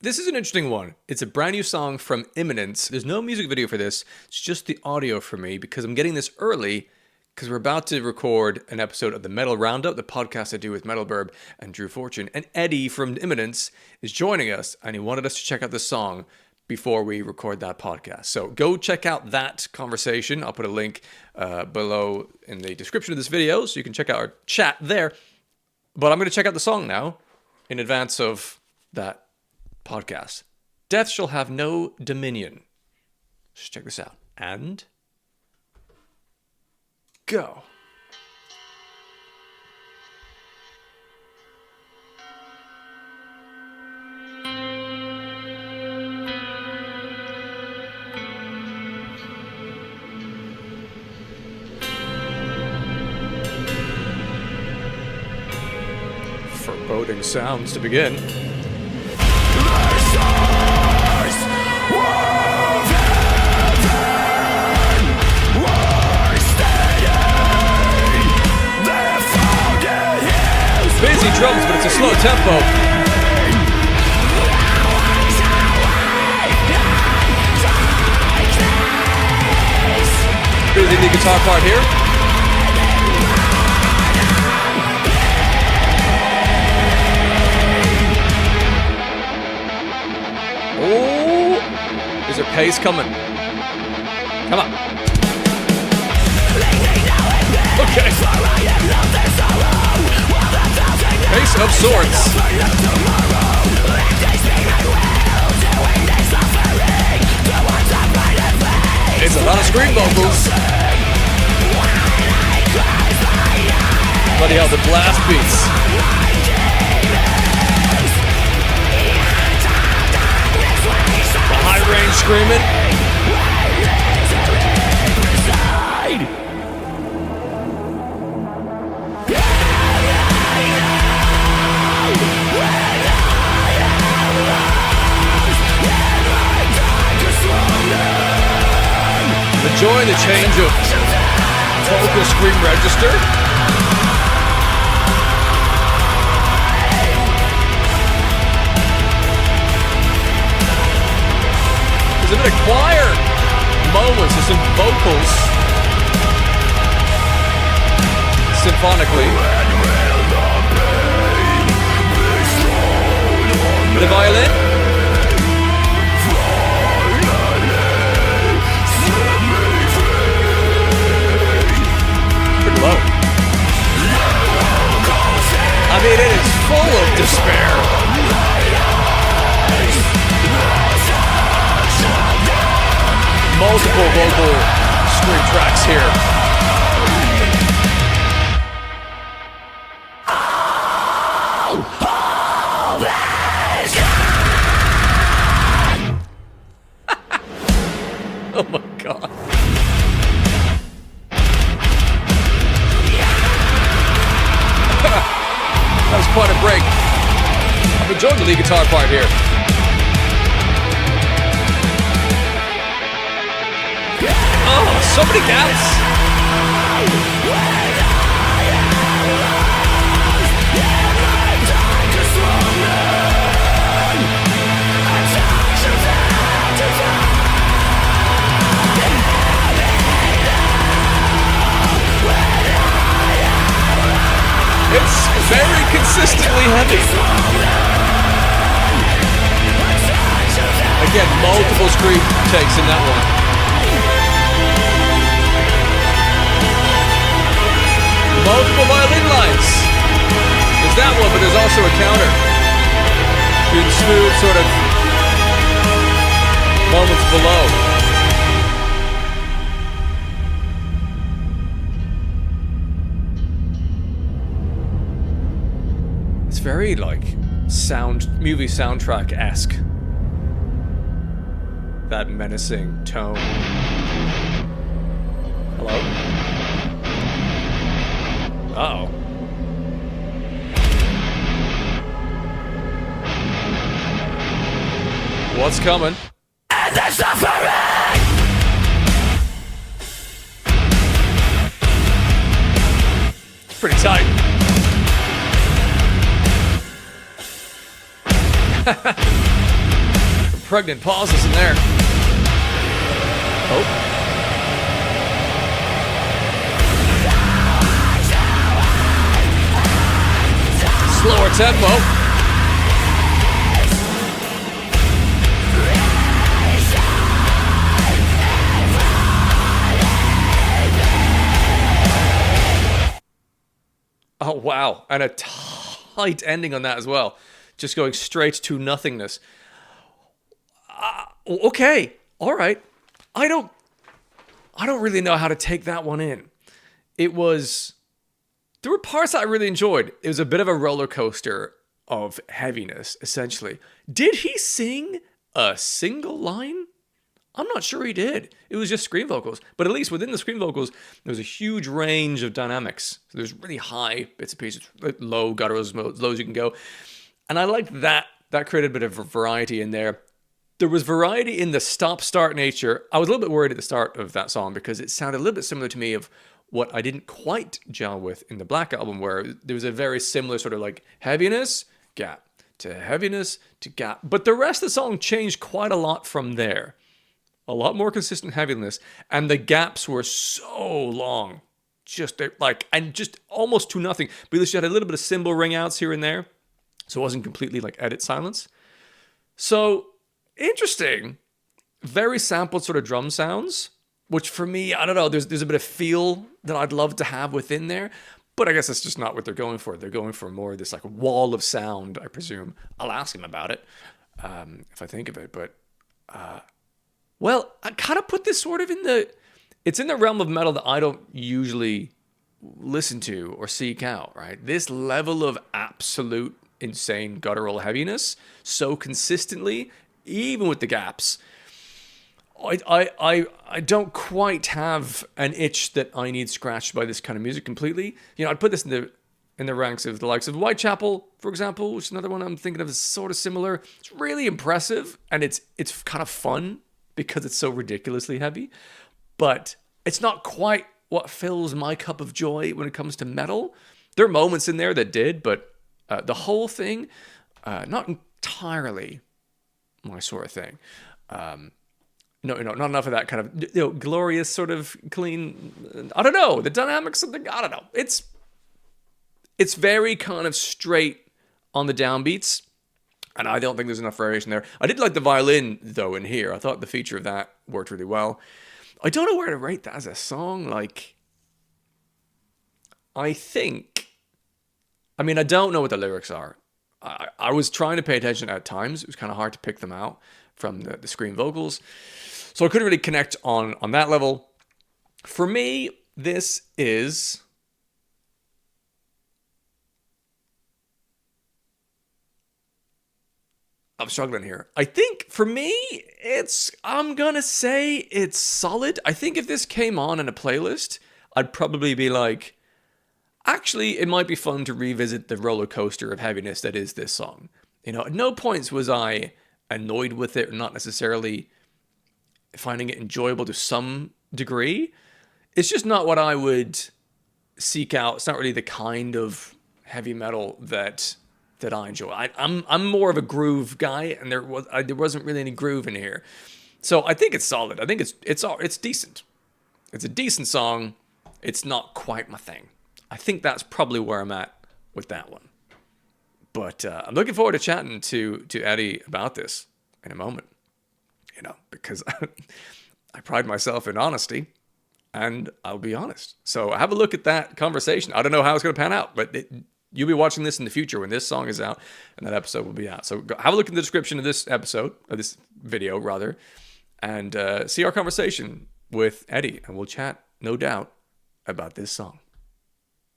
This is an interesting one. It's a brand new song from Imminence. There's no music video for this. It's just the audio for me because I'm getting this early because we're about to record an episode of the Metal Roundup, the podcast I do with Metal Burb and Drew Fortune. And Eddie from Imminence is joining us, and he wanted us to check out this song before we record that podcast. So go check out that conversation. I'll put a link below in the description of this video so you can check out our chat there. But I'm going to check out the song now in advance of that podcast. Death shall have no dominion. Let's check this out. And go. Foreboding sounds to begin. Busy drums, but it's a slow tempo. Busy the guitar part here. Oh, is there pace coming? Come on. Okay. Pace of sorts. It's a lot of scream vocals. Bloody hell, the blast beats. The high range screaming. Enjoy the change of vocal scream register. There's a bit of choir moments, there's some vocals symphonically. Bit of violin. Low. I mean, it is full of despair. Multiple vocal scream tracks here. Oh my God. That was quite a break. I'm enjoying the lead guitar part here. Oh, so many gaps. It's very consistently heavy. Again, multiple scream takes in that one. Multiple violin lines. There's that one, but there's also a counter. Doing smooth sort of moments below. It's very like movie soundtrack-esque. That menacing tone. Hello? Uh-oh. What's coming? And the suffering! It's pretty tight. pregnant pauses in there. Oh. Slower tempo. Oh, wow. And a tight ending on that as well. Just going straight to nothingness. Okay. All right. I don't really know how to take that one in. There were parts that I really enjoyed. It was a bit of a roller coaster of heaviness, essentially. Did he sing a single line? I'm not sure he did. It was just scream vocals. But at least within the scream vocals, there was a huge range of dynamics. So there's really high bits and pieces, low gutturals, as low as you can go. And I liked that. That created a bit of variety in there. There was variety in the stop-start nature. I was a little bit worried at the start of that song because it sounded a little bit similar to me of what I didn't quite gel with in the Black Album, where there was a very similar sort of like heaviness, gap, to heaviness, to gap. But the rest of the song changed quite a lot from there. A lot more consistent heaviness, and the gaps were so long, just almost to nothing. But at least you had a little bit of cymbal ring outs here and there, so it wasn't completely like edit silence. So interesting, very sampled sort of drum sounds, which for me, I don't know. There's a bit of feel that I'd love to have within there, but I guess that's just not what they're going for. They're going for more of this like wall of sound, I presume. I'll ask him about it if I think of it, but. Well, I kind of put this sort of it's in the realm of metal that I don't usually listen to or seek out, right? This level of absolute insane guttural heaviness so consistently, even with the gaps, I don't quite have an itch that I need scratched by this kind of music completely. You know, I'd put this in the ranks of the likes of Whitechapel, for example, which is another one I'm thinking of is sort of similar. It's really impressive, and it's kind of fun, because it's so ridiculously heavy, but it's not quite what fills my cup of joy when it comes to metal. There are moments in there that did, but the whole thing, not entirely my sort of thing. No, not enough of that kind of glorious sort of clean. I don't know, the dynamics of I don't know. It's very kind of straight on the downbeats. And I don't think there's enough variation there. I did like the violin, though, in here. I thought the feature of that worked really well. I don't know where to rate that as a song. Like, I don't know what the lyrics are. I was trying to pay attention at times. It was kind of hard to pick them out from the scream vocals. So I couldn't really connect on that level. For me, this is... I'm struggling here. I think for me, I'm gonna say it's solid. I think if this came on in a playlist, I'd probably be like, actually, it might be fun to revisit the roller coaster of heaviness that is this song. You know, at no points was I annoyed with it or not necessarily finding it enjoyable to some degree. It's just not what I would seek out. It's not really the kind of heavy metal that I enjoy. I'm more of a groove guy, and there wasn't really any groove in here, so I think it's solid. I think it's decent. It's a decent song. It's not quite my thing. I think that's probably where I'm at with that one. But I'm looking forward to chatting to Eddie about this in a moment. You know, because I pride myself in honesty, and I'll be honest. So have a look at that conversation. I don't know how it's going to pan out, but you'll be watching this in the future when this song is out, and that episode will be out. So have a look in the description of this episode, of this video, rather, and see our conversation with Eddie, and we'll chat, no doubt, about this song.